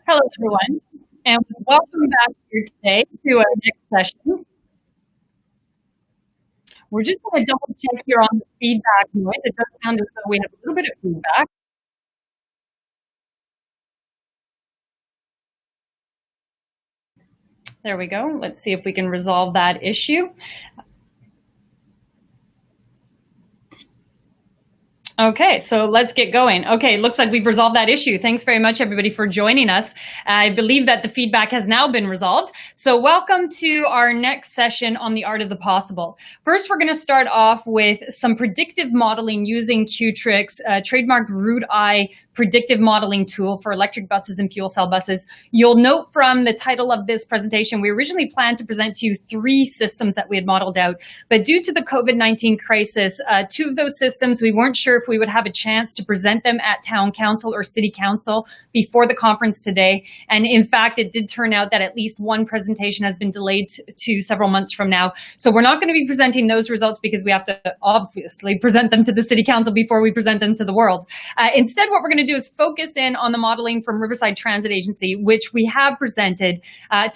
Hello, everyone, and welcome back here today to our next session. We're just going to double check here on the feedback noise. It does sound as though we have a little bit of feedback. There we go. Let's see if we can resolve that issue. Okay, so let's get going. Okay, looks like we've resolved that issue. Thanks very much, everybody, for joining us. I believe that the feedback has now been resolved. So welcome to our next session on the art of the possible. First, we're going to start off with some predictive modeling using Qtrik's trademarked Routi predictive modeling tool for electric buses and fuel cell buses. You'll note from the title of this presentation, we originally planned to present to you 3 systems that we had modeled out, but due to the COVID-19 crisis, 2 of those systems, we weren't sure if we would have a chance to present them at town council or city council before the conference today. And in fact, it did turn out that at least one presentation has been delayed to several months from now. So we're not going to be presenting those results because we have to obviously present them to the city council before we present them to the world. Instead, what we're going to do is focus in on the modeling from Riverside Transit Agency, which we have presented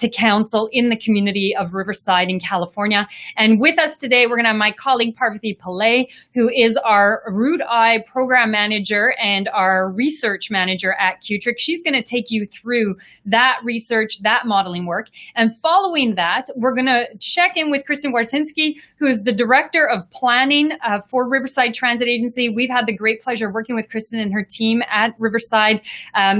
to council in the community of Riverside in California. And with us today, we're going to have my colleague Parvati Pillai, who is our Routi program manager and our research manager at Qtrik. She's going to take you through that research, that modeling work. And following that, we're going to check in with Kristen Warsinski, who is the director of planning for Riverside Transit Agency. We've had the great pleasure of working with Kristen and her team at Riverside.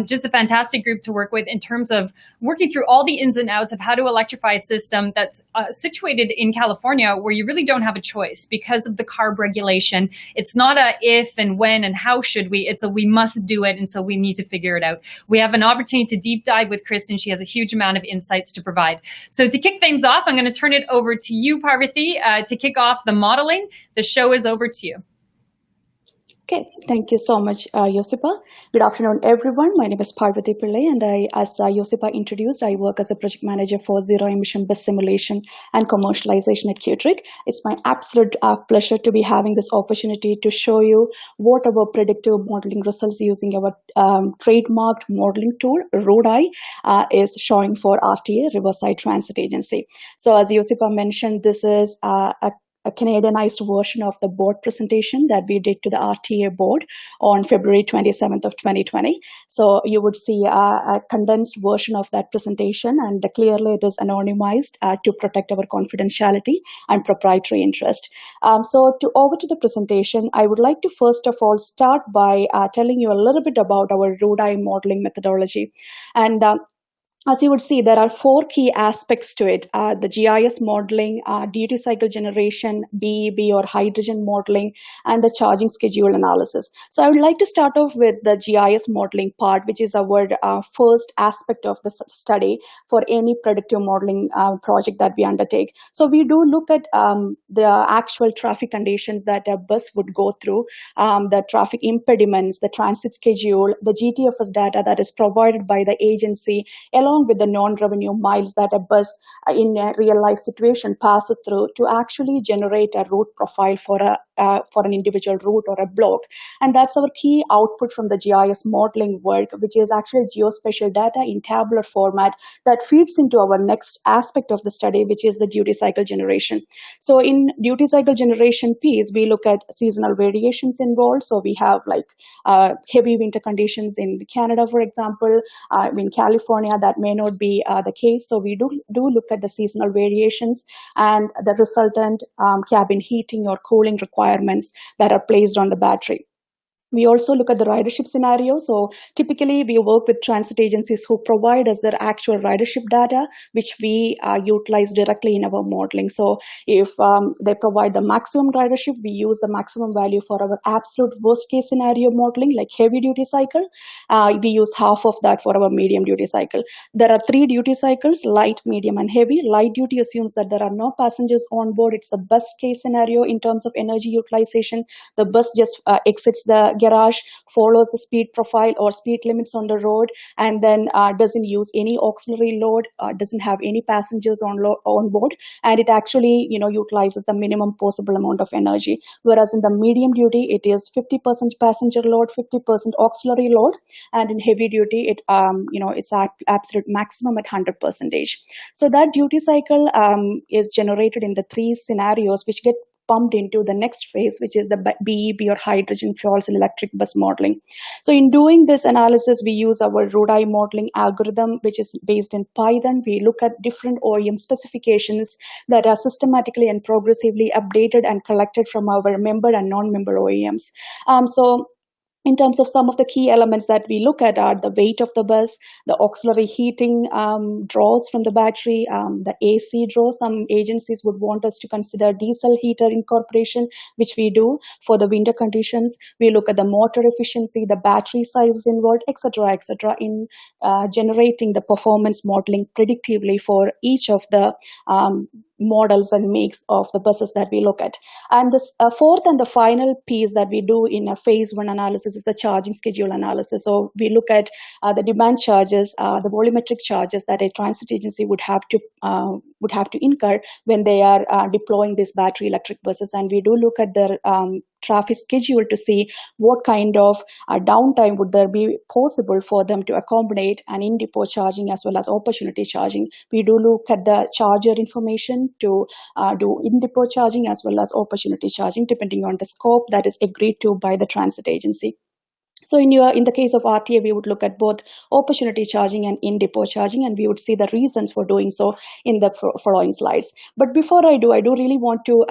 Just a fantastic group to work with in terms of working through all the ins and outs of how to electrify a system that's situated in California where you really don't have a choice because of the CARB regulation. It's not a if and when and how should we, it's a we must do it, and so we need to figure it out. We have an opportunity to deep dive with Kristen. She has a huge amount of insights to provide. So to kick things off, I'm going to turn it over to you, Parvati, to kick off the modeling. The show is over to you. Okay, thank you so much, Josipa. Good afternoon, everyone. My name is Parvati Pillai, and as Josipa introduced, I work as a project manager for zero emission bus simulation and commercialization at Qtrik. It's my absolute pleasure to be having this opportunity to show you what our predictive modeling results using our trademarked modeling tool, Routi, is showing for RTA, Riverside Transit Agency. So as Josipa mentioned, this is a Canadianized version of the board presentation that we did to the RTA board on February 27th of 2020. So you would see a condensed version of that presentation, and clearly it is anonymized to protect our confidentiality and proprietary interest. So over to the presentation, I would like to first of all start by telling you a little bit about our Routi modeling methodology. And as you would see, there are 4 key aspects to it: the GIS modeling, duty cycle generation, BEB or hydrogen modeling, and the charging schedule analysis. So I would like to start off with the GIS modeling part, which is our first aspect of the study for any predictive modeling project that we undertake. So we do look at the actual traffic conditions that a bus would go through, the traffic impediments, the transit schedule, the GTFS data that is provided by the agency, along with the non-revenue miles that a bus in a real life situation passes through to actually generate a route profile for an individual route or a block. And that's our key output from the GIS modeling work, which is actually geospatial data in tabular format that feeds into our next aspect of the study, which is the duty cycle generation. So in duty cycle generation piece, we look at seasonal variations involved. So we have like heavy winter conditions in Canada, for example, in California, that may not be the case. So we do look at the seasonal variations and the resultant cabin heating or cooling requirements that are placed on the battery. We also look at the ridership scenario. So typically we work with transit agencies who provide us their actual ridership data, which we utilize directly in our modeling. So if they provide the maximum ridership, we use the maximum value for our absolute worst case scenario modeling, like heavy duty cycle. We use half of that for our medium duty cycle. There are 3 duty cycles: light, medium, and heavy. Light duty assumes that there are no passengers on board. It's the best case scenario in terms of energy utilization. The bus just exits the garage follows the speed profile or speed limits on the road, and then doesn't use any auxiliary load, doesn't have any passengers on board, and it actually utilizes the minimum possible amount of energy. Whereas in the medium duty, it is 50% passenger load, 50% auxiliary load, and in heavy duty, it's at absolute maximum at 100%. So that duty cycle is generated in the three scenarios, which get pumped into the next phase, which is the BEB or hydrogen fuels and electric bus modeling. So in doing this analysis, we use our Routi modeling algorithm, which is based in Python. We look at different OEM specifications that are systematically and progressively updated and collected from our member and non-member OEMs. So in terms of some of the key elements that we look at are the weight of the bus, the auxiliary heating draws from the battery, the AC draw. Some agencies would want us to consider diesel heater incorporation, which we do for the winter conditions. We look at the motor efficiency, the battery sizes involved, etc., in generating the performance modeling predictively for each of the models and makes of the buses that we look at. And the fourth and the final piece that we do in a phase one analysis is the charging schedule analysis. So we look at the demand charges, the volumetric charges that a transit agency would have to incur when they are deploying these battery electric buses, and we do look at their traffic schedule to see what kind of downtime would there be possible for them to accommodate an in-depot charging as well as opportunity charging. We do look at the charger information to do in-depot charging as well as opportunity charging, depending on the scope that is agreed to by the transit agency. So in the case of RTA, we would look at both opportunity charging and in-depot charging, and we would see the reasons for doing so in the following slides. But before I do really want to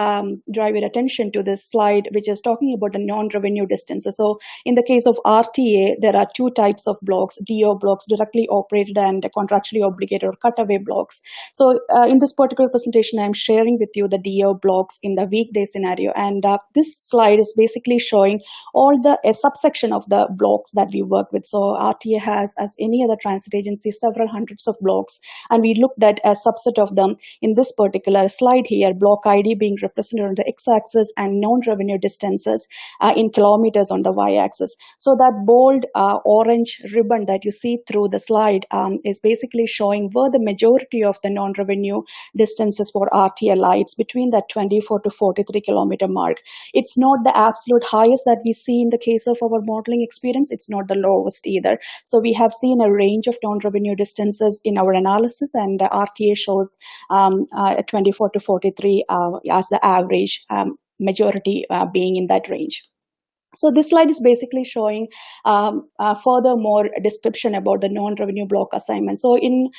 drive your attention to this slide, which is talking about the non-revenue distances. So in the case of RTA, there are two types of blocks: DO blocks, directly operated, and contractually obligated or cutaway blocks. So in this particular presentation, I'm sharing with you the DO blocks in the weekday scenario, and this slide is basically showing all a subsection of the blocks that we work with. So RTA has, as any other transit agency, several hundreds of blocks, and we looked at a subset of them in this particular slide here, block ID being represented on the x-axis and non-revenue distances in kilometers on the y-axis. So that bold orange ribbon that you see through the slide is basically showing where the majority of the non-revenue distances for RTA lies, between that 24 to 43 kilometer mark. It's not the absolute highest that we see in the case of our modeling experience. It's not the lowest either. So we have seen a range of non-revenue distances in our analysis, and RTA shows 24 to 43 as the average, majority being in that range. So this slide is basically showing furthermore description about the non-revenue block assignment. So in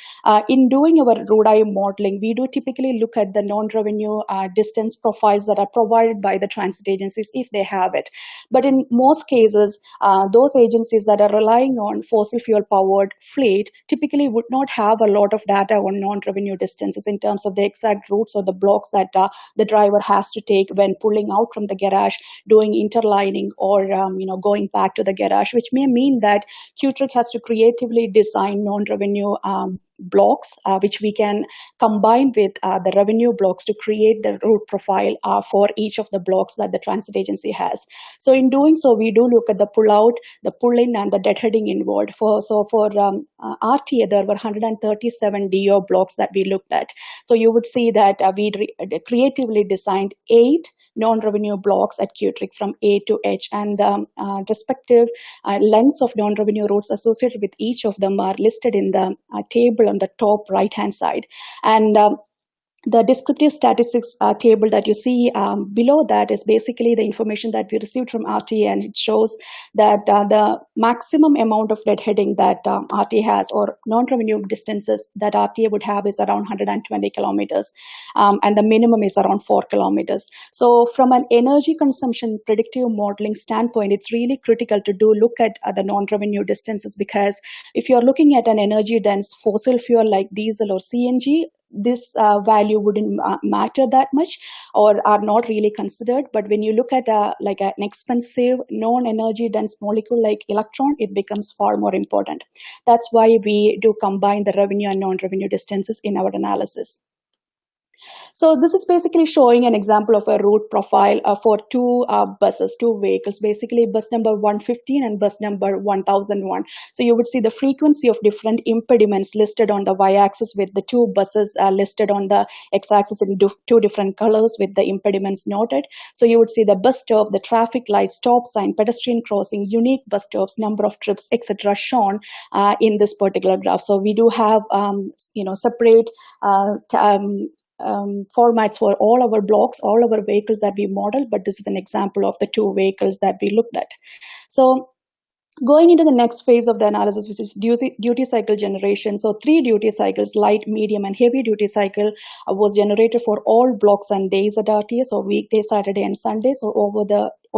doing our Routi modeling, we do typically look at the non-revenue distance profiles that are provided by the transit agencies if they have it. But in most cases, those agencies that are relying on fossil fuel powered fleet typically would not have a lot of data on non-revenue distances in terms of the exact routes or the blocks that the driver has to take when pulling out from the garage, doing interlining, or going back to the garage, which may mean that Qtrek has to creatively design non-revenue blocks, which we can combine with the revenue blocks to create the route profile for each of the blocks that the transit agency has. So in doing so, we do look at the pull out, the pull in, and the deadheading involved. For RTA, there were 137 DO blocks that we looked at. So you would see that we creatively designed 8 non-revenue blocks at Qtrek from A to H, and respective lengths of non-revenue routes associated with each of them are listed in the table on the top right-hand side. And the descriptive statistics table that you see below that is basically the information that we received from RTA, and it shows that the maximum amount of deadheading that RTA has, or non-revenue distances that RTA would have, is around 120 kilometers, and the minimum is around 4 kilometers. So from an energy consumption predictive modeling standpoint, it's really critical to look at the non-revenue distances, because if you're looking at an energy dense fossil fuel like diesel or CNG, this value wouldn't matter that much or are not really considered. But when you look at like an expensive non-energy dense molecule like electron, it becomes far more important. That's why we do combine the revenue and non-revenue distances in our analysis. So this is basically showing an example of a route profile for two buses, two vehicles, basically bus number 115 and bus number 1001. So you would see the frequency of different impediments listed on the y-axis with the two buses listed on the x-axis in two different colors with the impediments noted. So you would see the bus stop, the traffic light, stop sign, pedestrian crossing, unique bus stops, number of trips, etc. shown in this particular graph. So we do have separate formats for all our blocks, all our vehicles that we modeled, but this is an example of the two vehicles that we looked at. So going into the next phase of the analysis, which is duty cycle generation. So 3 duty cycles, light, medium, and heavy duty cycle was generated for all blocks and days at RTA, so weekday, Saturday, and Sunday. So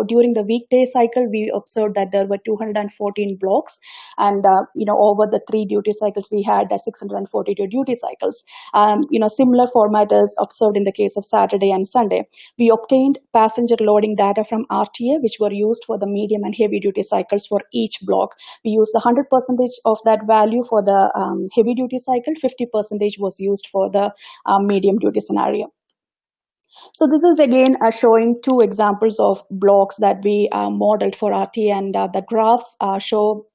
during the weekday cycle, we observed that there were 214 blocks, and over the 3 duty cycles, we had 642 duty cycles. Similar format is observed in the case of Saturday and Sunday. We obtained passenger loading data from RTA, which were used for the medium and heavy duty cycles for each block. We used the 100% of that value for the heavy duty cycle, 50% was used for the medium duty scenario. So this is again showing 2 examples of blocks that we modeled for RTA, and the graphs show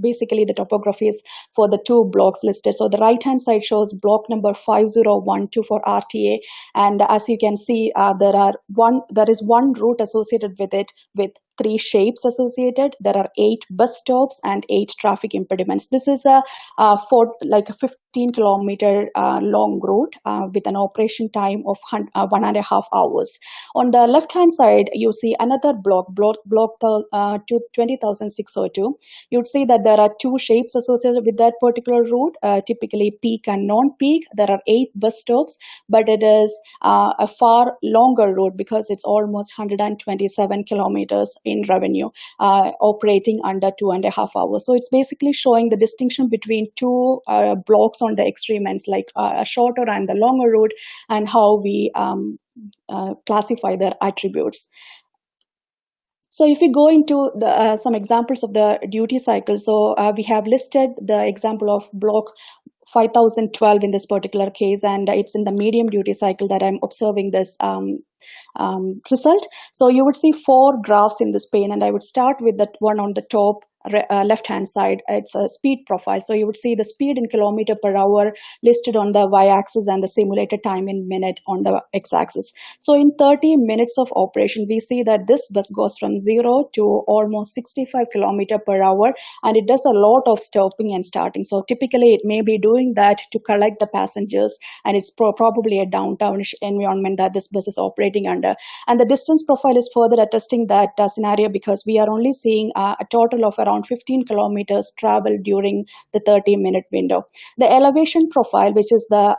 basically the topographies for the 2 blocks listed. So the right hand side shows block number 5012 for RTA, and as you can see, there is one route associated with it with 3 shapes associated. There are 8 bus stops and 8 traffic impediments. This is a 15-kilometer long route with an operation time of 1.5 hours. On the left-hand side, you see another block 20,602. You'd see that there are 2 shapes associated with that particular route, typically peak and non-peak. There are 8 bus stops, but it is a far longer route because it's almost 127 kilometers in revenue, operating under 2.5 hours. So it's basically showing the distinction between 2 blocks on the extreme ends, like a shorter and the longer route, and how we classify their attributes. So if we go into some examples of the duty cycle, so we have listed the example of block 5012 in this particular case, and it's in the medium duty cycle that I'm observing this result. So you would see 4 graphs in this pane, and I would start with that one on the top left-hand side. It's a speed profile. So you would see the speed in kilometer per hour listed on the y-axis and the simulated time in minute on the x-axis. So in 30 minutes of operation, we see that this bus goes from 0 to almost 65 kilometer per hour, and it does a lot of stopping and starting. So typically it may be doing that to collect the passengers, and it's probably a downtown environment that this bus is operating under. And the distance profile is further attesting that scenario, because we are only seeing a total of around 15 kilometers traveled during the 30-minute window. The elevation profile, which is the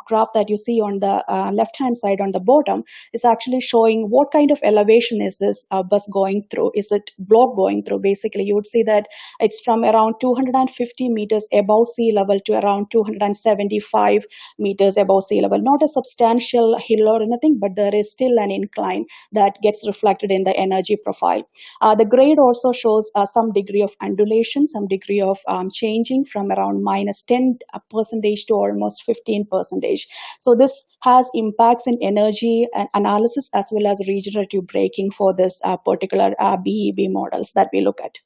graph that you see on the left-hand side on the bottom, is actually showing what kind of elevation is this bus going through. Is it block going through? Basically, you would see that it's from around 250 meters above sea level to around 275 meters above sea level. Not a substantial hill or anything, but there is still an incline that gets reflected in the energy profile. The grade also shows some degree of undulation, some degree of changing from around -10% to almost 15%. So this has impacts in energy analysis as well as regenerative braking for this particular BEB models that we look at.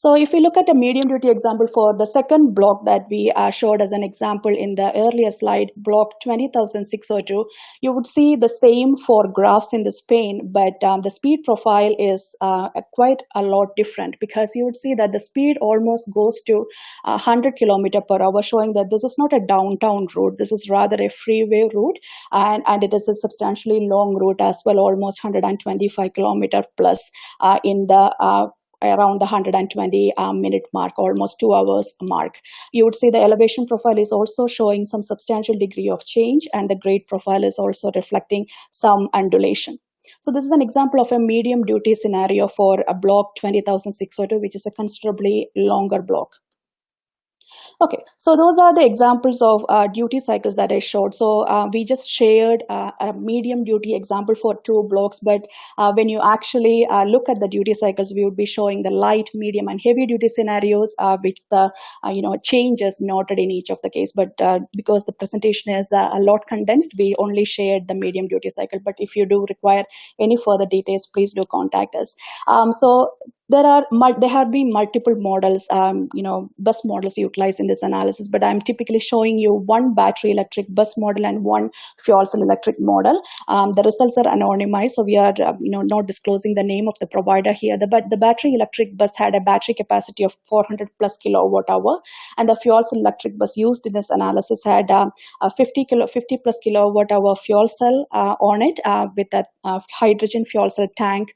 So if we look at a medium duty example for the second block that we showed as an example in the earlier slide, block 20,602, you would see the same 4 graphs in this pane, but the speed profile is quite a lot different, because you would see that the speed almost goes to 100 kilometer per hour, showing that this is not a downtown route. This is rather a freeway route, and it is a substantially long route as well, almost 125 kilometer plus in the around the 120 minute mark, almost 2 hours mark. You would see the elevation profile is also showing some substantial degree of change, and the grade profile is also reflecting some undulation. So this is an example of a medium duty scenario for a block 20,602, which is a considerably longer block. Okay, so those are the examples of duty cycles that I showed. So we just shared a medium duty example for 2 blocks, but when you actually look at the duty cycles, we would be showing the light, medium, and heavy duty scenarios, which the changes noted in each of the case. But because the presentation is a lot condensed, we only shared the medium duty cycle. But if you do require any further details, please do contact us. So there have been multiple models, bus models utilized in this analysis, but I'm typically showing you one battery electric bus model and one fuel cell electric model. The results are anonymized, so we are not disclosing the name of the provider here. But the battery electric bus had a battery capacity of 400 plus kilowatt hour, and the fuel cell electric bus used in this analysis had a 50 plus kilowatt hour fuel cell on it, with a hydrogen fuel cell tank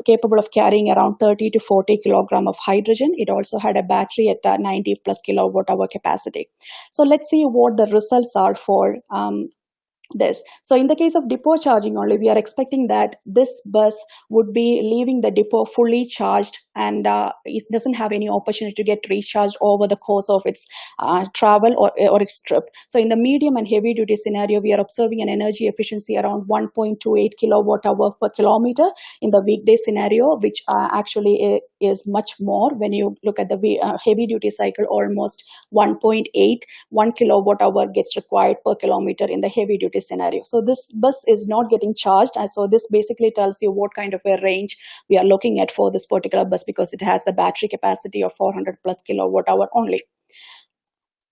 capable of carrying around 30 to 40 kilogram of hydrogen. It also had a battery at 90 plus kilowatt hour capacity. So let's see what the results are for this. So in the case of depot charging only, we are expecting that this bus would be leaving the depot fully charged, and it doesn't have any opportunity to get recharged over the course of its travel or its trip. So in the medium and heavy duty scenario, we are observing an energy efficiency around 1.28 kilowatt hour per kilometer in the weekday scenario, which actually is much more when you look at the heavy duty cycle. Almost 1.81 kilowatt hour gets required per kilometer in the heavy duty scenario. So this bus is not getting charged, and so this basically tells you what kind of a range we are looking at for this particular bus, because it has a battery capacity of 400 plus kilowatt hour only.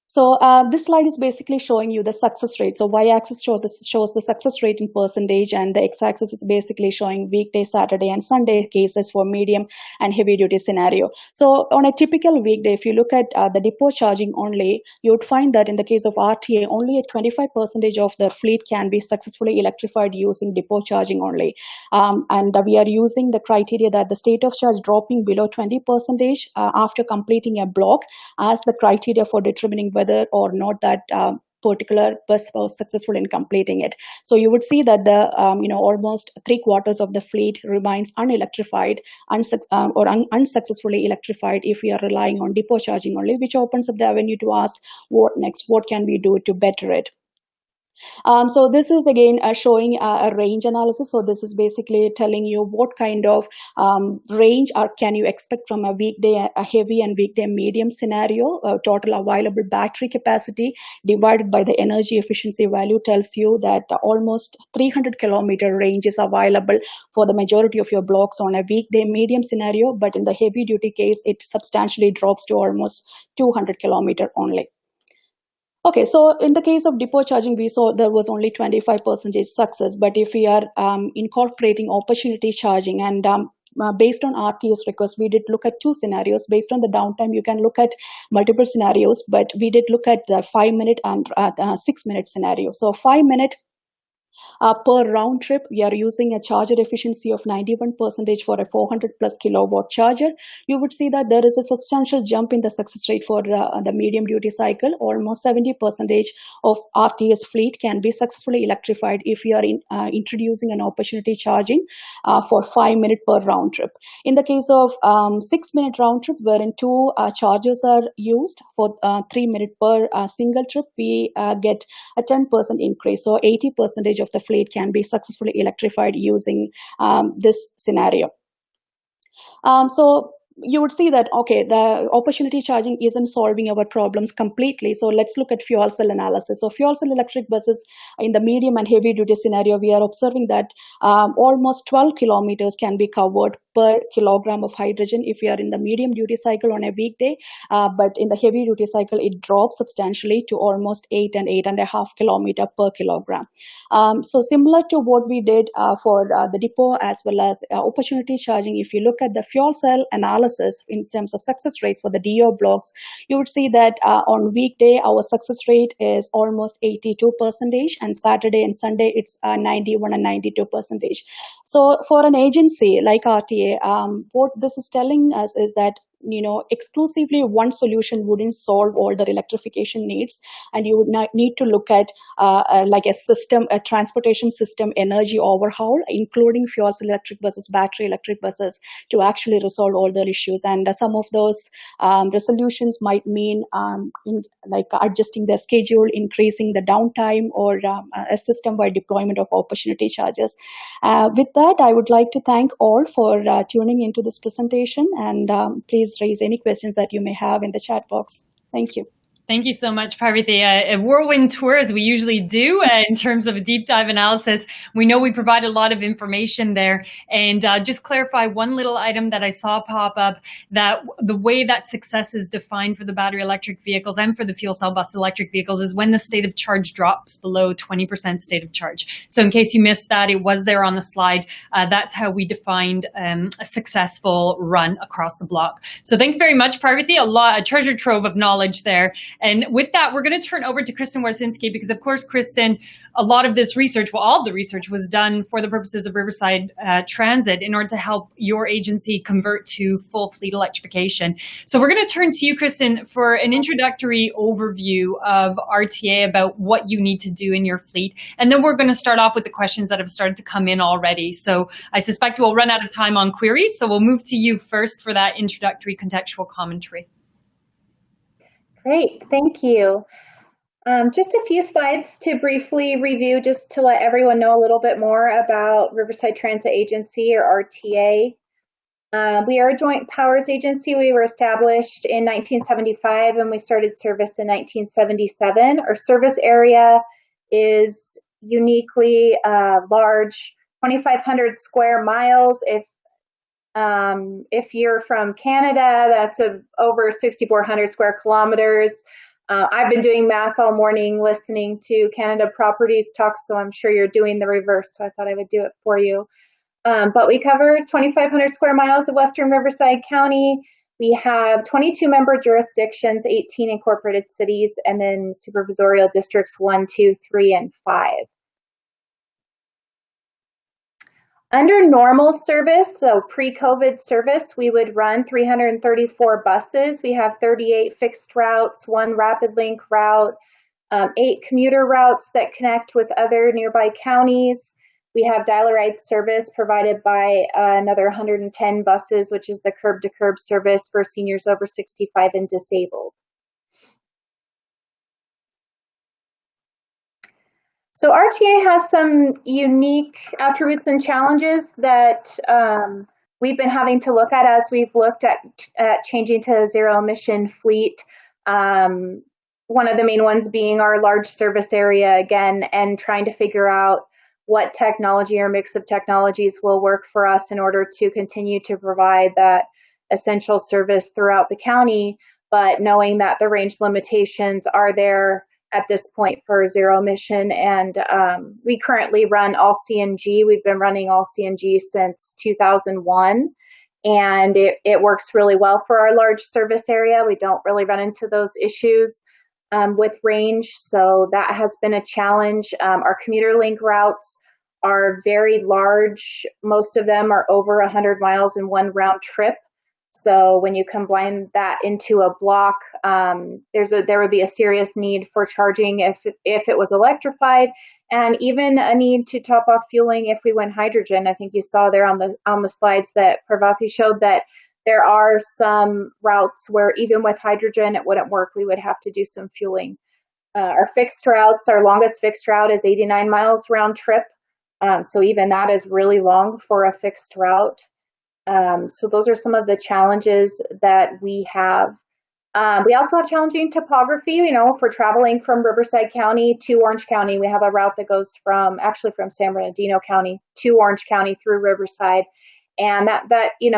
So this slide is basically showing you the success rate. So y-axis shows the success rate in percentage, and the x-axis is basically showing weekday, Saturday, and Sunday cases for medium and heavy duty scenario. So on a typical weekday, if you look at the depot charging only, you would find that in the case of RTA, only at 25% of the fleet can be successfully electrified using depot charging only. And we are using the criteria that the state of charge dropping below 20% after completing a block as the criteria for determining whether or not that particular bus was successful in completing it. So you would see that the almost 3/4 of the fleet remains unelectrified or unsuccessfully electrified if we are relying on depot charging only, which opens up the avenue to ask what next, what can we do to better it. So this is again showing a range analysis. So this is basically telling you what kind of range can you expect from a weekday, a heavy and weekday medium scenario. Total available battery capacity divided by the energy efficiency value tells you that almost 300 kilometer range is available for the majority of your blocks on a weekday medium scenario, but in the heavy duty case, it substantially drops to almost 200 kilometer only. Okay, so in the case of depot charging, we saw there was only 25% success, but if we are incorporating opportunity charging and based on RTO's request, we did look at 2 scenarios. Based on the downtime, you can look at multiple scenarios, but we did look at the 5-minute and 6-minute scenario. So 5-minute per round trip, we are using a charger efficiency of 91% for a 400 plus kilowatt charger. You would see that there is a substantial jump in the success rate for the medium duty cycle. Almost 70% of RTS fleet can be successfully electrified if you are introducing an opportunity charging for 5-minute per round trip. In the case of 6-minute round trip, wherein 2 chargers are used for 3-minute per single trip, we get a 10% increase. So 80% of the fleet can be successfully electrified using this scenario. So you would see that, okay, the opportunity charging isn't solving our problems completely. So let's look at fuel cell analysis. So fuel cell electric buses in the medium and heavy duty scenario, we are observing that almost 12 kilometers can be covered per kilogram of hydrogen if we are in the medium duty cycle on a weekday. But in the heavy duty cycle, it drops substantially to almost 8 and 8.5 kilometer per kilogram. So similar to what we did for the depot as well as opportunity charging, if you look at the fuel cell analysis in terms of success rates for the DO blocks, you would see that on weekday, our success rate is almost 82%, and Saturday and Sunday, it's 91 and 92%. So for an agency like RTA, what this is telling us is that exclusively one solution wouldn't solve all the electrification needs, and you would need to look at like a transportation system energy overhaul, including fuel electric buses, battery electric buses, to actually resolve all the issues. And some of those resolutions might mean like adjusting the schedule, increasing the downtime, or a system-wide deployment of opportunity charges. With that, I would like to thank all for tuning into this presentation, and please raise any questions that you may have in the chat box. Thank you. Thank you so much, Parvati. A whirlwind tour, as we usually do, in terms of a deep dive analysis. We know we provide a lot of information there. And just clarify one little item that I saw pop up, that the way that success is defined for the battery electric vehicles and for the fuel cell bus electric vehicles is when the state of charge drops below 20% state of charge. So in case you missed that, it was there on the slide. That's how we defined a successful run across the block. So thank you very much, Parvati. A treasure trove of knowledge there. And with that, we're going to turn over to Kristen Warsinski, because, of course, Kristen, a lot of this research, well, all of the research was done for the purposes of Riverside Transit in order to help your agency convert to full fleet electrification. So we're going to turn to you, Kristen, for an introductory overview of RTA about what you need to do in your fleet. And then we're going to start off with the questions that have started to come in already. So I suspect we'll run out of time on queries. So we'll move to you first for that introductory contextual commentary. Great, thank you. Just a few slides to briefly review, just to let everyone know a little bit more about Riverside Transit Agency, or RTA. We are a joint powers agency. We were established in 1975 and we started service in 1977. Our service area is uniquely large, 2,500 square miles. If you're from Canada, that's over 6,400 square kilometers. I've been doing math all morning listening to Canada Properties talk, so I'm sure you're doing the reverse, so I thought I would do it for you. But we cover 2,500 square miles of Western Riverside County. We have 22 member jurisdictions, 18 incorporated cities, and then supervisorial districts 1, 2, 3, and 5. Under normal service, so pre-COVID service, we would run 334 buses. We have 38 fixed routes, 1 rapid link route, 8 commuter routes that connect with other nearby counties. We have dial-a-ride service provided by another 110 buses, which is the curb-to-curb service for seniors over 65 and disabled. So RTA has some unique attributes and challenges that we've been having to look at as we've looked at changing to a zero emission fleet. One of the main ones being our large service area again, and trying to figure out what technology or mix of technologies will work for us in order to continue to provide that essential service throughout the county, but knowing that the range limitations are there at this point for zero emission. And we currently run all CNG. We've been running all CNG since 2001, and it works really well for our large service area. We don't really run into those issues with range, so that has been a challenge. Our commuter link routes are very large. Most of them are over 100 miles in one round trip. So when you combine that into a block, there would be a serious need for charging if it was electrified, and even a need to top off fueling if we went hydrogen. I think you saw there on the slides that Parvati showed that there are some routes where even with hydrogen it wouldn't work. We would have to do some fueling. Our fixed routes, our longest fixed route is 89 miles round trip. So even that is really long for a fixed route. So those are some of the challenges that we have. We also have challenging topography, for traveling from Riverside County to Orange County. We have a route that goes from San Bernardino County to Orange County through Riverside. And that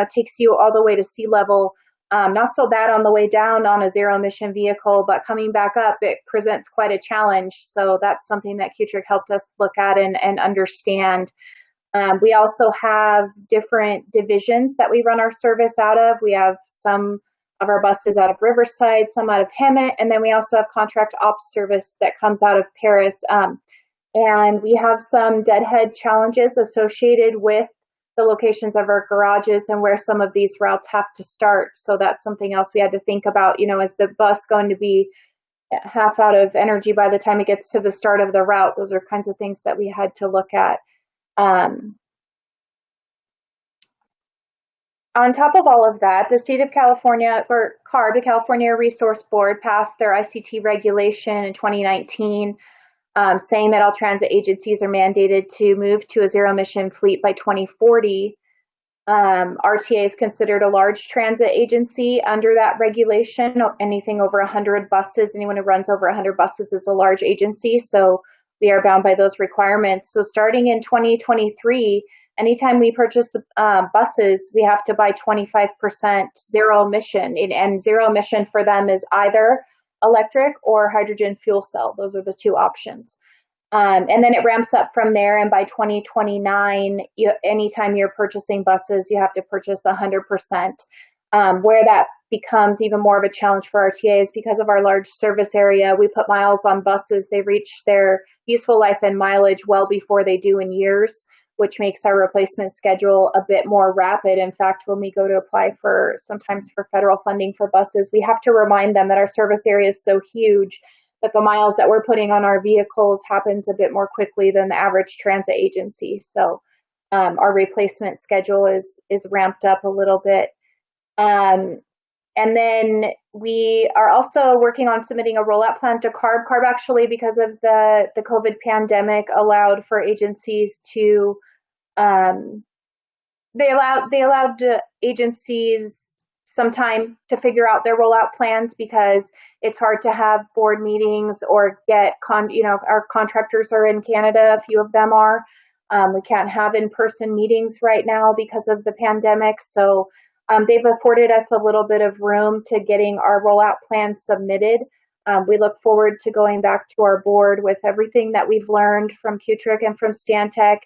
takes you all the way to sea level. Not so bad on the way down on a zero emission vehicle, but coming back up, it presents quite a challenge. So that's something that Q-Trick helped us look at and understand. We also have different divisions that we run our service out of. We have some of our buses out of Riverside, some out of Hemet, and then we also have contract ops service that comes out of Paris. And we have some deadhead challenges associated with the locations of our garages and where some of these routes have to start. So that's something else we had to think about. Is the bus going to be half out of energy by the time it gets to the start of the route? Those are kinds of things that we had to look at. On top of all of that, the state of California, or CARB, the California Resource Board, passed their ICT regulation in 2019, saying that all transit agencies are mandated to move to a zero-emission fleet by 2040. RTA is considered a large transit agency under that regulation. Anything over 100 buses, anyone who runs over 100 buses is a large agency, so we are bound by those requirements. So starting in 2023, anytime we purchase buses, we have to buy 25% zero emission, and zero emission for them is either electric or hydrogen fuel cell. Those are the two options. And then it ramps up from there, and by 2029, anytime you're purchasing buses, you have to purchase 100%. Where that becomes even more of a challenge for RTA is because of our large service area. We put miles on buses. They reach their useful life and mileage well before they do in years, which makes our replacement schedule a bit more rapid. In fact, when we go to apply sometimes for federal funding for buses, we have to remind them that our service area is so huge that the miles that we're putting on our vehicles happens a bit more quickly than the average transit agency. So our replacement schedule is ramped up a little bit. And then we are also working on submitting a rollout plan to CARB. CARB actually, because of the COVID pandemic, allowed for agencies to, they allowed agencies some time to figure out their rollout plans, because it's hard to have board meetings or get, our contractors are in Canada, a few of them are. We can't have in-person meetings right now because of the pandemic. So they've afforded us a little bit of room to getting our rollout plan submitted. We look forward to going back to our board with everything that we've learned from QTRIC and from Stantec,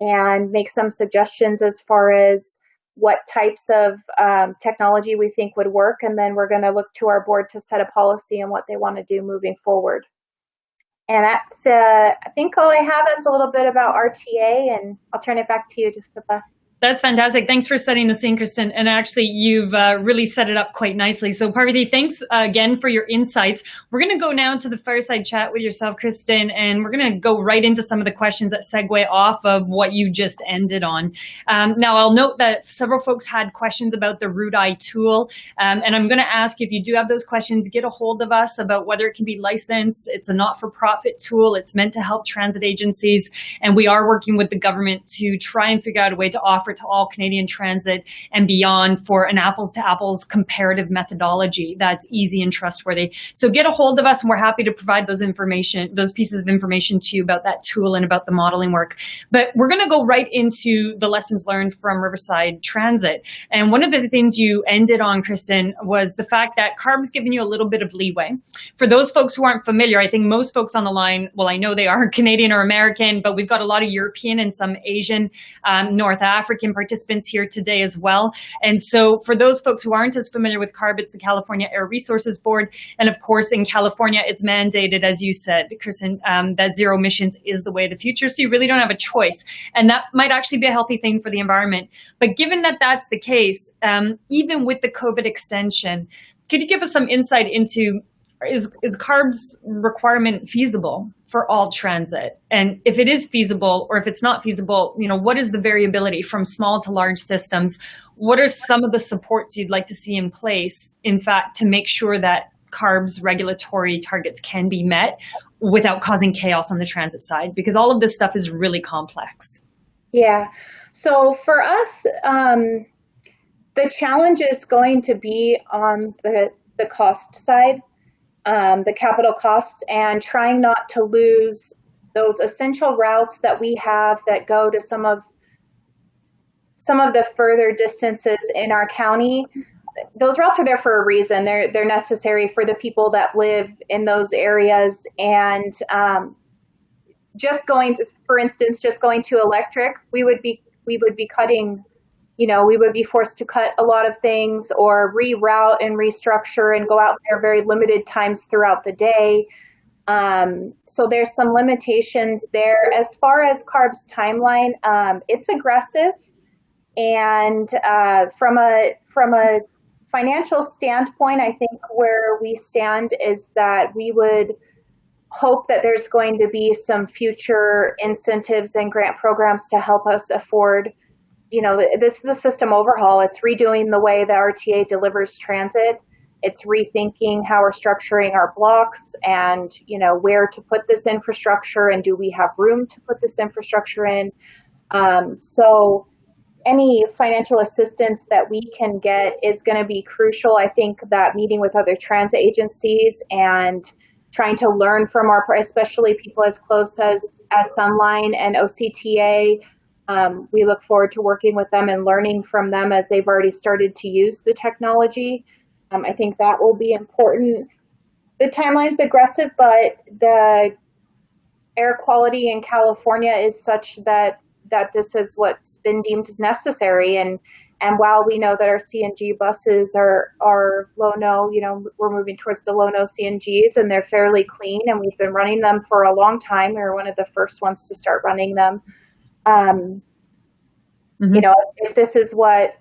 and make some suggestions as far as what types of technology we think would work. And then we're going to look to our board to set a policy on what they want to do moving forward. And that's, I think all I have is a little bit about RTA, and I'll turn it back to you, Josipa. That's fantastic. Thanks for setting the scene, Kristen. And actually, you've really set it up quite nicely. So Parvati, thanks again for your insights. We're going to go now to the fireside chat with yourself, Kristen, and we're going to go right into some of the questions that segue off of what you just ended on. Now, I'll note that several folks had questions about the Routi tool, and I'm going to ask, if you do have those questions, get a hold of us about whether it can be licensed. It's a not-for-profit tool. It's meant to help transit agencies, and we are working with the government to try and figure out a way to offer to all Canadian transit and beyond for an apples-to-apples comparative methodology that's easy and trustworthy. So get a hold of us, and we're happy to provide those pieces of information to you about that tool and about the modeling work. But we're going to go right into the lessons learned from Riverside Transit. And one of the things you ended on, Kristen, was the fact that CARB's given you a little bit of leeway. For those folks who aren't familiar, I think most folks on the line, well, I know they are Canadian or American, but we've got a lot of European and some Asian, North African participants here today as well. And so for those folks who aren't as familiar with CARB, it's the California Air Resources Board. And of course, in California, it's mandated, as you said, Kristen, that zero emissions is the way of the future. So you really don't have a choice. And that might actually be a healthy thing for the environment. But given that that's the case, even with the COVID extension, could you give us some insight into, is CARB's requirement feasible for all transit? And if it is feasible, or if it's not feasible, what is the variability from small to large systems? What are some of the supports you'd like to see in place, in fact, to make sure that CARB's regulatory targets can be met without causing chaos on the transit side? Because all of this stuff is really complex. Yeah. So for us, the challenge is going to be on the cost side. The capital costs, and trying not to lose those essential routes that we have that go to some of the further distances in our county. Those routes are there for a reason. They're necessary for the people that live in those areas. And for instance, just going to electric, we would be cutting. We would be forced to cut a lot of things, or reroute and restructure and go out there very limited times throughout the day. So there's some limitations there. As far as CARB's timeline, it's aggressive. And from a financial standpoint, I think where we stand is that we would hope that there's going to be some future incentives and grant programs to help us afford, this is a system overhaul. It's redoing the way the RTA delivers transit. It's rethinking how we're structuring our blocks and, where to put this infrastructure and do we have room to put this infrastructure in. So any financial assistance that we can get is going to be crucial. I think that meeting with other transit agencies and trying to learn from especially people as close as Sunline and OCTA, we look forward to working with them and learning from them as they've already started to use the technology. I think that will be important. The timeline's aggressive, but the air quality in California is such that this is what's been deemed as necessary. And while we know that our CNG buses are low-no, we're moving towards the low-no CNGs, and they're fairly clean, and we've been running them for a long time. We were one of the first ones to start running them. If this is what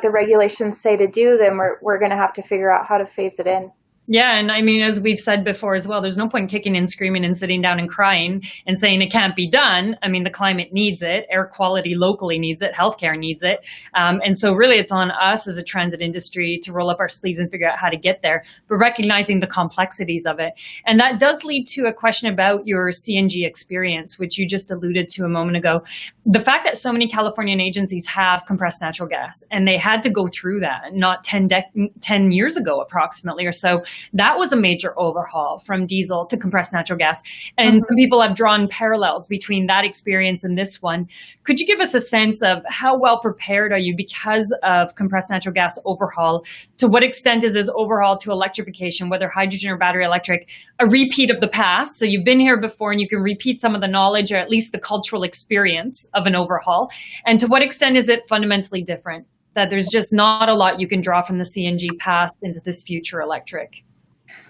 the regulations say to do, then we're going to have to figure out how to phase it in. Yeah. And I mean, as we've said before as well, there's no point kicking and screaming and sitting down and crying and saying it can't be done. I mean, the climate needs it. Air quality locally needs it. Healthcare needs it. And so really it's on us as a transit industry to roll up our sleeves and figure out how to get there, but recognizing the complexities of it. And that does lead to a question about your CNG experience, which you just alluded to a moment ago. The fact that so many Californian agencies have compressed natural gas, and they had to go through that not 10 years ago, approximately or so. That was a major overhaul from diesel to compressed natural gas. And some people have drawn parallels between that experience and this one. Could you give us a sense of how well prepared are you because of compressed natural gas overhaul? To what extent is this overhaul to electrification, whether hydrogen or battery electric, a repeat of the past? So you've been here before and you can repeat some of the knowledge or at least the cultural experience of an overhaul. And to what extent is it fundamentally different? That there's just not a lot you can draw from the CNG past into this future electric?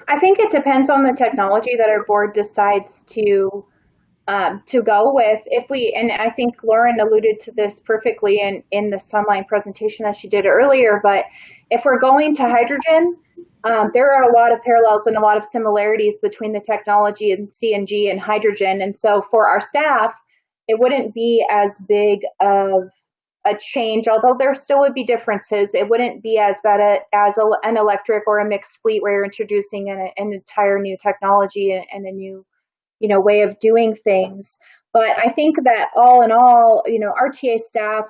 I think it depends on the technology that our board decides to go with. And I think Lauren alluded to this perfectly in the Sunline presentation as she did earlier, but if we're going to hydrogen, there are a lot of parallels and a lot of similarities between the technology and CNG and hydrogen. And so for our staff, it wouldn't be as big of a change, although there still would be differences. It wouldn't be as bad as an electric or a mixed fleet where you're introducing an entire new technology and a new, way of doing things. But I think that all in all, RTA staff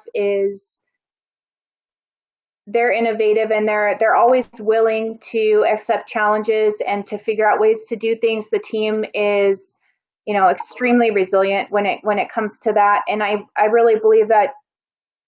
they're innovative and they're always willing to accept challenges and to figure out ways to do things. The team is, extremely resilient when it comes to that. And I really believe that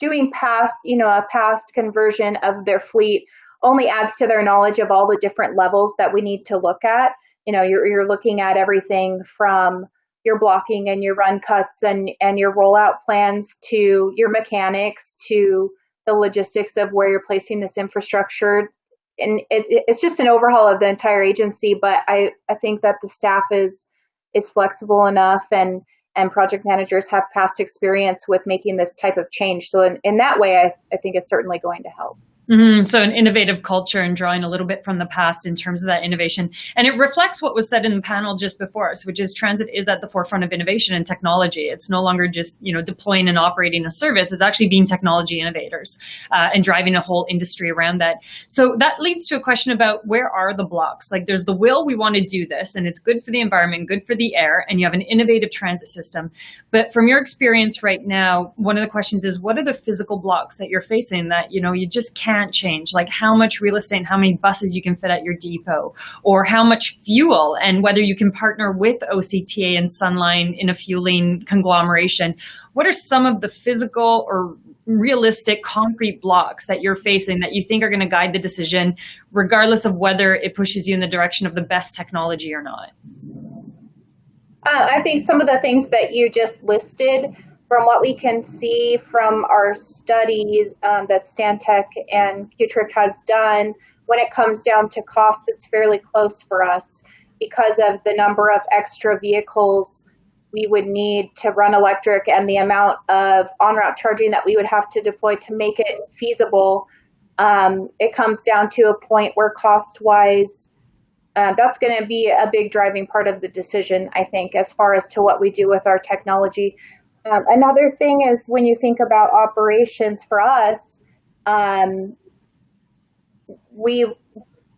doing a past conversion of their fleet only adds to their knowledge of all the different levels that we need to look at. You're looking at everything from your blocking and your run cuts and your rollout plans to your mechanics to the logistics of where you're placing this infrastructure. And it's just an overhaul of the entire agency. But I think that the staff is flexible enough and project managers have past experience with making this type of change. So in that way, I think it's certainly going to help. Mm-hmm. So an innovative culture and drawing a little bit from the past in terms of that innovation. And it reflects what was said in the panel just before us, which is transit is at the forefront of innovation and technology. It's no longer just, deploying and operating a service. It's actually being technology innovators and driving a whole industry around that. So that leads to a question about where are the blocks? Like there's the will, we want to do this, and it's good for the environment, good for the air, and you have an innovative transit system. But from your experience right now, one of the questions is, what are the physical blocks that you're facing that, you just can't change, like how much real estate and how many buses you can fit at your depot, or how much fuel, and whether you can partner with OCTA and Sunline in a fueling conglomeration. What are some of the physical or realistic concrete blocks that you're facing that you think are going to guide the decision, regardless of whether it pushes you in the direction of the best technology or not? I think some of the things that you just listed, from what we can see from our studies that Stantec and Qtrich has done, when it comes down to costs, it's fairly close for us because of the number of extra vehicles we would need to run electric and the amount of on-route charging that we would have to deploy to make it feasible, it comes down to a point where cost-wise, that's going to be a big driving part of the decision, I think, as far as to what we do with our technology. Another thing is when you think about operations for us,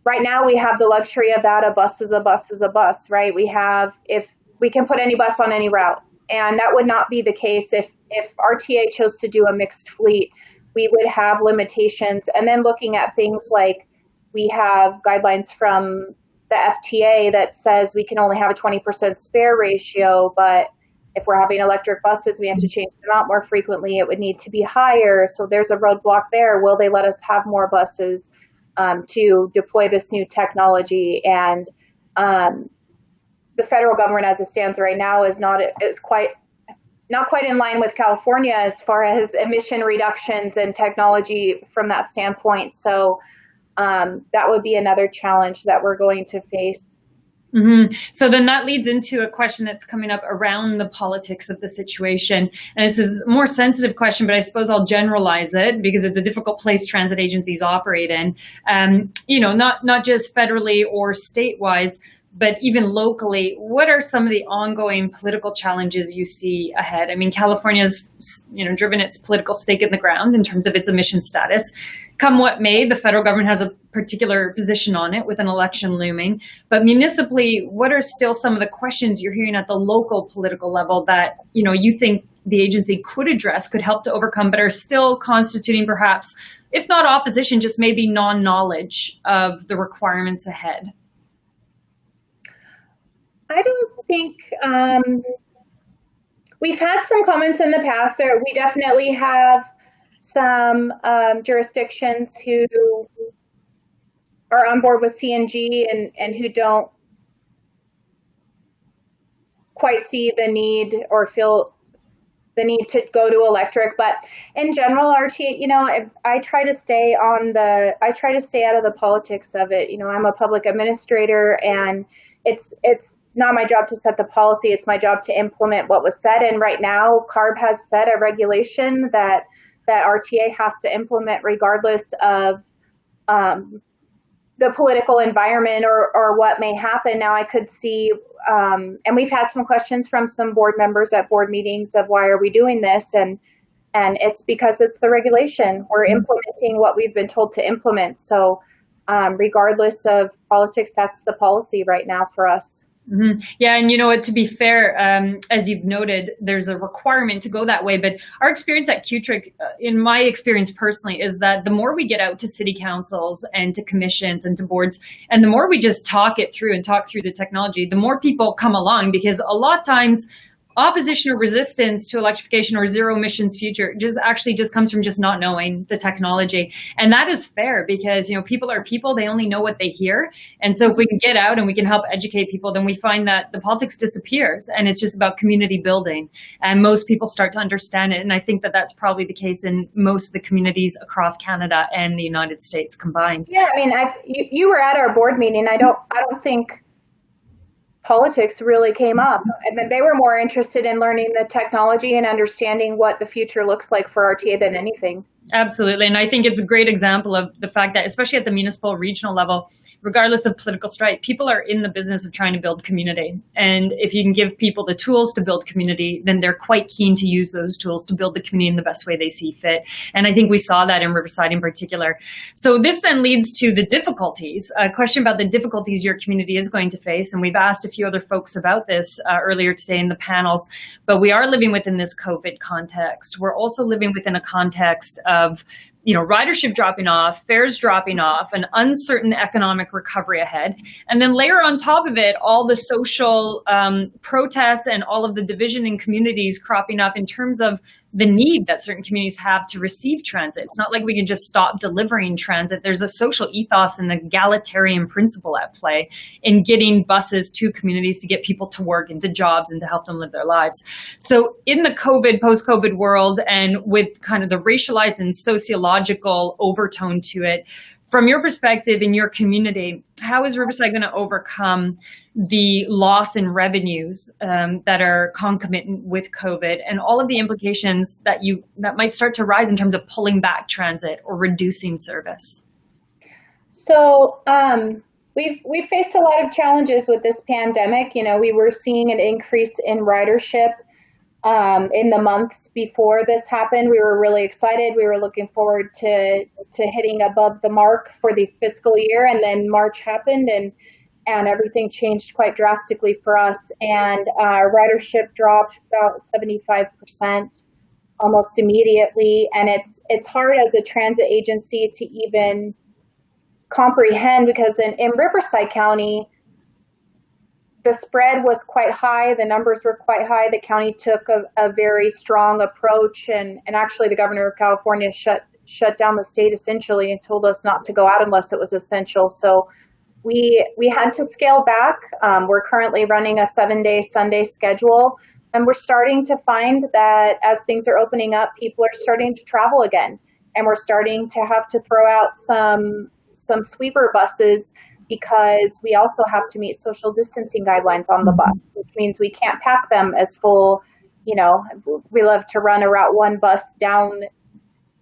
right now we have the luxury of that a bus is a bus is a bus, right? If we can put any bus on any route, and that would not be the case if RTA chose to do a mixed fleet. We would have limitations. And then looking at things like we have guidelines from the FTA that says we can only have a 20% spare ratio, but if we're having electric buses, we have to change them out more frequently. It would need to be higher. So there's a roadblock there. Will they let us have more buses to deploy this new technology? And the federal government, as it stands right now, is not quite in line with California as far as emission reductions and technology from that standpoint. So that would be another challenge that we're going to face. Mm-hmm. So then that leads into a question that's coming up around the politics of the situation. And this is a more sensitive question, but I suppose I'll generalize it because it's a difficult place transit agencies operate in. Not just federally or state-wise, but even locally. What are some of the ongoing political challenges you see ahead? I mean, California's, driven its political stake in the ground in terms of its emission status. Come what may, the federal government has a particular position on it with an election looming. But municipally, what are still some of the questions you're hearing at the local political level that, you think the agency could address, could help to overcome, but are still constituting perhaps, if not opposition, just maybe non-knowledge of the requirements ahead? I don't think we've had some comments in the past there. We definitely have some jurisdictions who are on board with CNG and who don't quite see the need or feel the need to go to electric. But in general, RTA, I try to stay out of the politics of it. I'm a public administrator, and it's not my job to set the policy. It's my job to implement what was said. And right now, CARB has set a regulation that RTA has to implement regardless of the political environment or what may happen. Now, I could see, and we've had some questions from some board members at board meetings of why are we doing this? And it's because it's the regulation. We're implementing what we've been told to implement. So regardless of politics, that's the policy right now for us. Mm-hmm. Yeah. And to be fair, as you've noted, there's a requirement to go that way. But our experience at QTRIC, in my experience personally, is that the more we get out to city councils and to commissions and to boards, and the more we just talk through the technology, the more people come along, because a lot of times opposition or resistance to electrification or zero emissions future just comes from just not knowing the technology. And that is fair because, people are people, they only know what they hear. And so if we can get out and we can help educate people, then we find that the politics disappears and it's just about community building. And most people start to understand it. And I think that that's probably the case in most of the communities across Canada and the United States combined. Yeah, I mean, you were at our board meeting. I don't think politics really came up. I mean, they were more interested in learning the technology and understanding what the future looks like for RTA than anything. Absolutely. And I think it's a great example of the fact that, especially at the municipal regional level, regardless of political stripe, people are in the business of trying to build community. And if you can give people the tools to build community, then they're quite keen to use those tools to build the community in the best way they see fit. And I think we saw that in Riverside in particular. So this then leads to the difficulties, a question about the difficulties your community is going to face. And we've asked a few other folks about this earlier today in the panels, but we are living within this COVID context. We're also living within a context of ridership dropping off, fares dropping off, an uncertain economic recovery ahead. And then layer on top of it, all the social protests and all of the division in communities cropping up in terms of the need that certain communities have to receive transit. It's not like we can just stop delivering transit. There's a social ethos and the egalitarian principle at play in getting buses to communities to get people to work and to jobs and to help them live their lives. So in the post-COVID world, and with kind of the racialized and sociological overtone to it, From your perspective in your community, how is Riverside going to overcome the loss in revenues that are concomitant with COVID and all of the implications that might start to rise in terms of pulling back transit or reducing service? So we've faced a lot of challenges with this pandemic. You know, we were seeing an increase in ridership in the months before this happened. We were really excited. We were looking forward to hitting above the mark for the fiscal year, and then March happened, and everything changed quite drastically for us. And ridership dropped about 75% almost immediately. And it's hard as a transit agency to even comprehend, because in Riverside County, the spread was quite high. The numbers were quite high. The county took a very strong approach, and actually the governor of California shut down the state essentially and told us not to go out unless it was essential. So we had to scale back. We're currently running a 7-day Sunday schedule, and we're starting to find that as things are opening up, people are starting to travel again, and we're starting to have to throw out some sweeper buses, because we also have to meet social distancing guidelines on the bus, which means we can't pack them as full. You know, we love to run a Route 1 bus down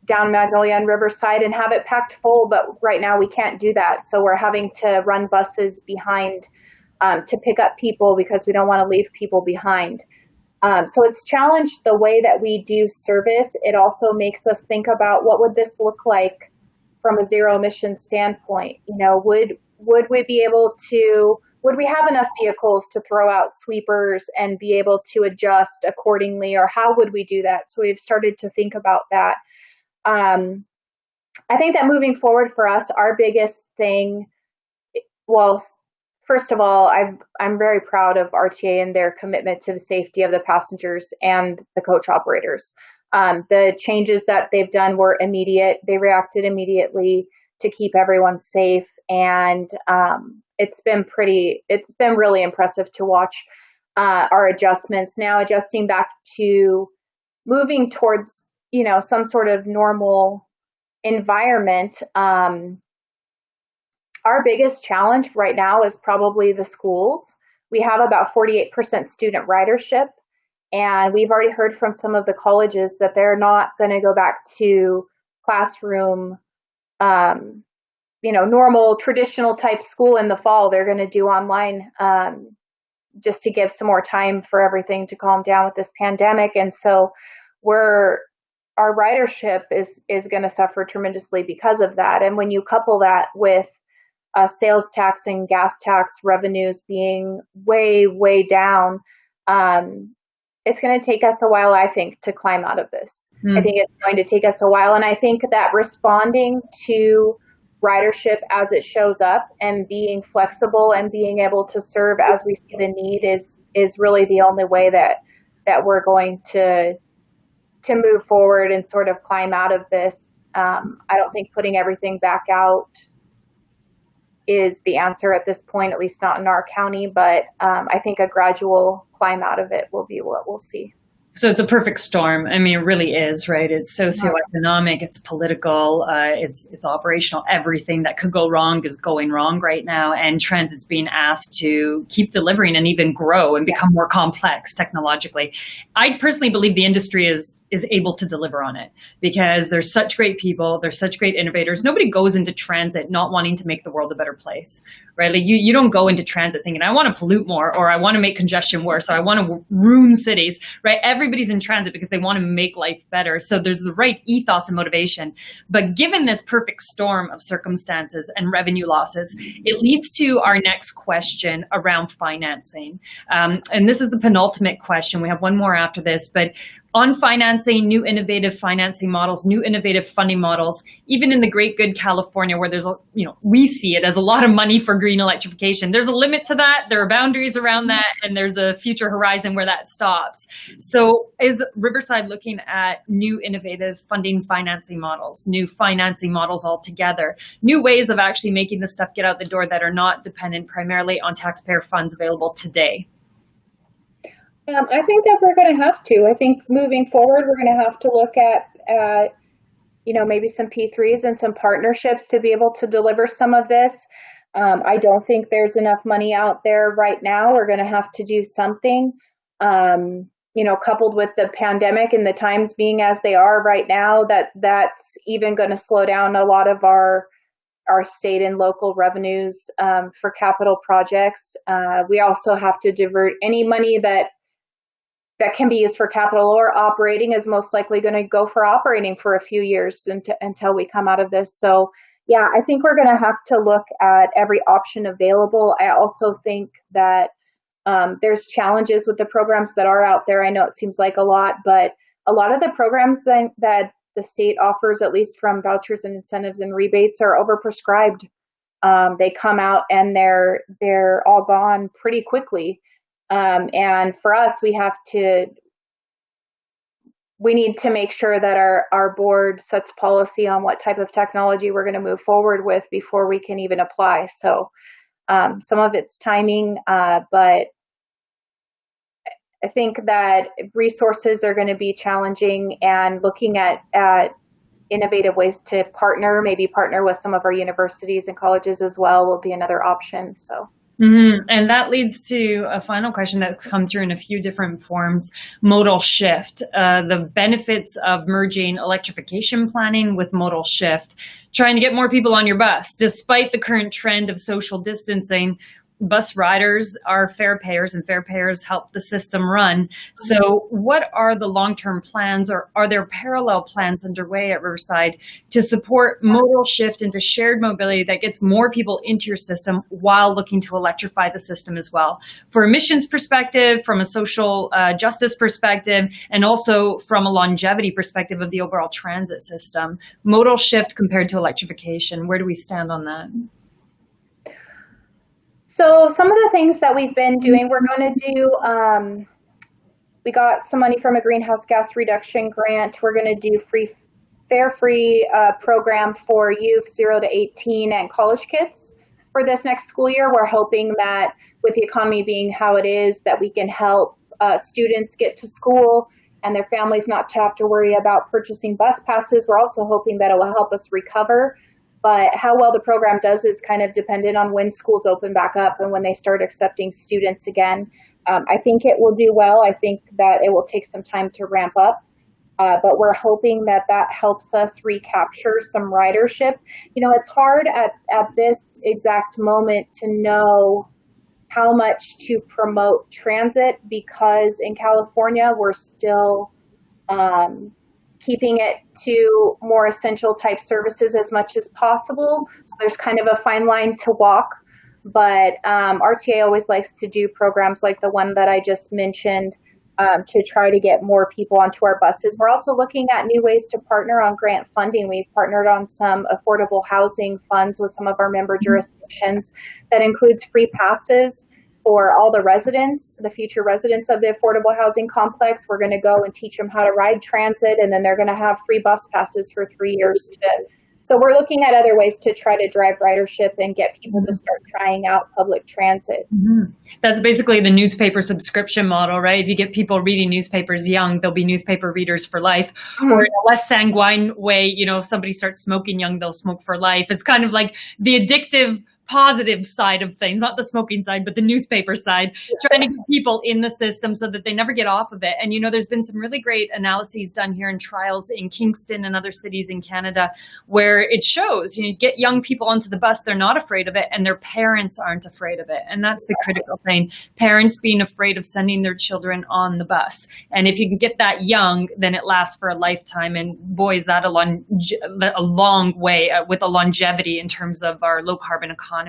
Magnolia and Riverside and have it packed full, but right now we can't do that. So we're having to run buses behind to pick up people, because we don't want to leave people behind. So it's challenged the way that we do service. It also makes us think about, what would this look like from a zero emission standpoint? You know, would we be able to, would we have enough vehicles to throw out sweepers and be able to adjust accordingly, or how would we do that? So we've started to think about that. I think that moving forward for us, our biggest thing, well, first of all, I'm very proud of RTA and their commitment to the safety of the passengers and the coach operators. The changes that they've done were immediate. They reacted immediately to keep everyone safe. And it's been really impressive to watch our adjustments now, adjusting back to moving towards, you know, some sort of normal environment. Our biggest challenge right now is probably the schools. We have about 48% student ridership, and we've already heard from some of the colleges that they're not going to go back to classroom, normal traditional type school in the fall. They're going to do online just to give some more time for everything to calm down with this pandemic. And so our ridership is going to suffer tremendously because of that. And when you couple that with sales tax and gas tax revenues being way, way down, it's going to take us a while, I think, to climb out of this. I think it's going to take us a while. And I think that responding to ridership as it shows up and being flexible and being able to serve as we see the need is really the only way that we're going to move forward and sort of climb out of this. I don't think putting everything back out is the answer at this point, at least not in our county, but I think a gradual climb out of it will be what we'll see. So it's a perfect storm. I mean, it really is, right? It's socioeconomic, it's political, it's operational. Everything that could go wrong is going wrong right now. And transit's being asked to keep delivering and even grow and become more complex technologically. I personally believe the industry is able to deliver on it, because there's such great people, there's such great innovators. Nobody goes into transit not wanting to make the world a better place, right? Like you don't go into transit thinking, I want to pollute more, or I want to make congestion worse, or I want to ruin cities, right? Everybody's in transit because they want to make life better. So there's the right ethos and motivation. But given this perfect storm of circumstances and revenue losses, it leads to our next question around financing. And this is the penultimate question. We have one more after this, but on financing, new innovative financing models, new innovative funding models, even in the great good California, where there's, we see it as a lot of money for green electrification. There's a limit to that. There are boundaries around that, and there's a future horizon where that stops. So is Riverside looking at new innovative funding financing models, new financing models altogether, new ways of actually making the stuff get out the door that are not dependent primarily on taxpayer funds available today? I think that we're going to have to. I think moving forward, we're going to have to look at maybe some P3s and some partnerships to be able to deliver some of this. I don't think there's enough money out there right now. We're going to have to do something, coupled with the pandemic and the times being as they are right now, that's even going to slow down a lot of our state and local revenues for capital projects. We also have to divert any money that can be used for capital or operating is most likely going to go for operating for a few years until we come out of this. So yeah, I think we're going to have to look at every option available. I also think that there's challenges with the programs that are out there. I know it seems like a lot, but a lot of the programs that the state offers, at least from vouchers and incentives and rebates, are overprescribed. They come out and they're all gone pretty quickly. And for us, we need to make sure that our board sets policy on what type of technology we're going to move forward with before we can even apply. So some of it's timing, but I think that resources are going to be challenging, and looking at innovative ways to maybe partner with some of our universities and colleges as well, will be another option. So. Mm-hmm. And that leads to a final question that's come through in a few different forms: modal shift, the benefits of merging electrification planning with modal shift, trying to get more people on your bus. Despite the current trend of social distancing, bus riders are fare payers, and fare payers help the system run. So what are the long-term plans, or are there parallel plans underway at Riverside to support modal shift into shared mobility that gets more people into your system while looking to electrify the system as well? For emissions perspective, from a social justice perspective, and also from a longevity perspective of the overall transit system. Modal shift compared to electrification, where do we stand on that? So some of the things that we've been doing, we're going to do, we got some money from a greenhouse gas reduction grant. We're going to do fare-free program for youth 0 to 18 and college kids for this next school year. We're hoping that with the economy being how it is, that we can help students get to school and their families not to have to worry about purchasing bus passes. We're also hoping that it will help us recover. But how well the program does is kind of dependent on when schools open back up and when they start accepting students again. I think it will do well. I think that it will take some time to ramp up, but we're hoping that helps us recapture some ridership. It's hard at this exact moment to know how much to promote transit, because in California, we're still keeping it to more essential type services as much as possible. So there's kind of a fine line to walk, but RTA always likes to do programs like the one that I just mentioned to try to get more people onto our buses. We're also looking at new ways to partner on grant funding. We've partnered on some affordable housing funds with some of our member jurisdictions that includes free passes for all the residents, the future residents of the affordable housing complex. We're going to go and teach them how to ride transit, and then they're going to have free bus passes for 3 years. So we're looking at other ways to try to drive ridership and get people to start trying out public transit. Mm-hmm. That's basically the newspaper subscription model, right? If you get people reading newspapers young, they'll be newspaper readers for life. Mm-hmm. Or in a less sanguine way, if somebody starts smoking young, they'll smoke for life. It's kind of like the addictive positive side of things, not the smoking side, but the newspaper side, trying to get people in the system so that they never get off of it. And, there's been some really great analyses done here in trials in Kingston and other cities in Canada where it shows, you get young people onto the bus, they're not afraid of it, and their parents aren't afraid of it. And that's the critical thing. Parents being afraid of sending their children on the bus. And if you can get that young, then it lasts for a lifetime. And boy, is that a long way with a longevity in terms of our low carbon economy.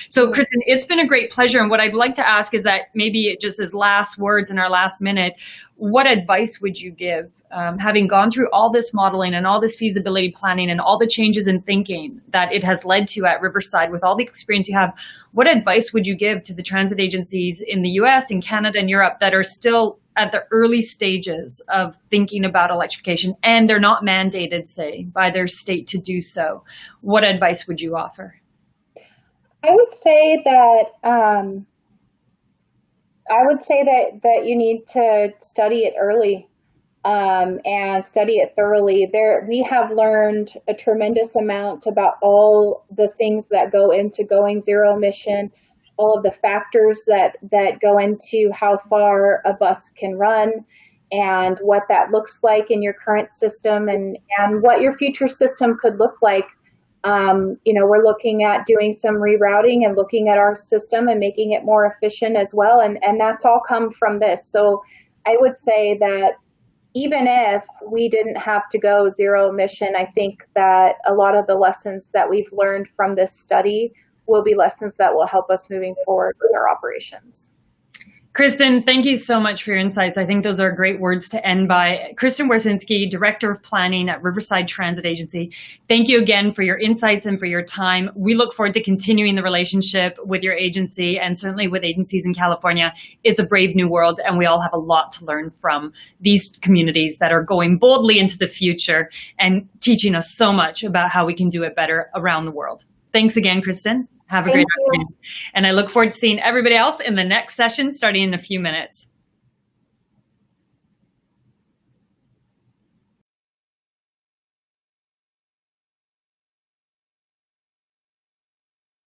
So, Kristen, it's been a great pleasure. And what I'd like to ask is that maybe just as last words in our last minute, what advice would you give, having gone through all this modeling and all this feasibility planning and all the changes in thinking that it has led to at Riverside with all the experience you have, what advice would you give to the transit agencies in the US, in Canada, and Europe that are still at the early stages of thinking about electrification and they're not mandated, say, by their state to do so? What advice would you offer? I would say that you need to study it early. and study it thoroughly. We have learned a tremendous amount about all the things that go into going zero emission, all of the factors that go into how far a bus can run, and what that looks like in your current system, and what your future system could look like. We're looking at doing some rerouting and looking at our system and making it more efficient as well. And that's all come from this. So I would say that even if we didn't have to go zero emission, I think that a lot of the lessons that we've learned from this study will be lessons that will help us moving forward with our operations. Kristen, thank you so much for your insights. I think those are great words to end by. Kristen Wersinski, Director of Planning at Riverside Transit Agency. Thank you again for your insights and for your time. We look forward to continuing the relationship with your agency and certainly with agencies in California. It's a brave new world, and we all have a lot to learn from these communities that are going boldly into the future and teaching us so much about how we can do it better around the world. Thanks again, Kristen. Have a great afternoon. And I look forward to seeing everybody else in the next session starting in a few minutes.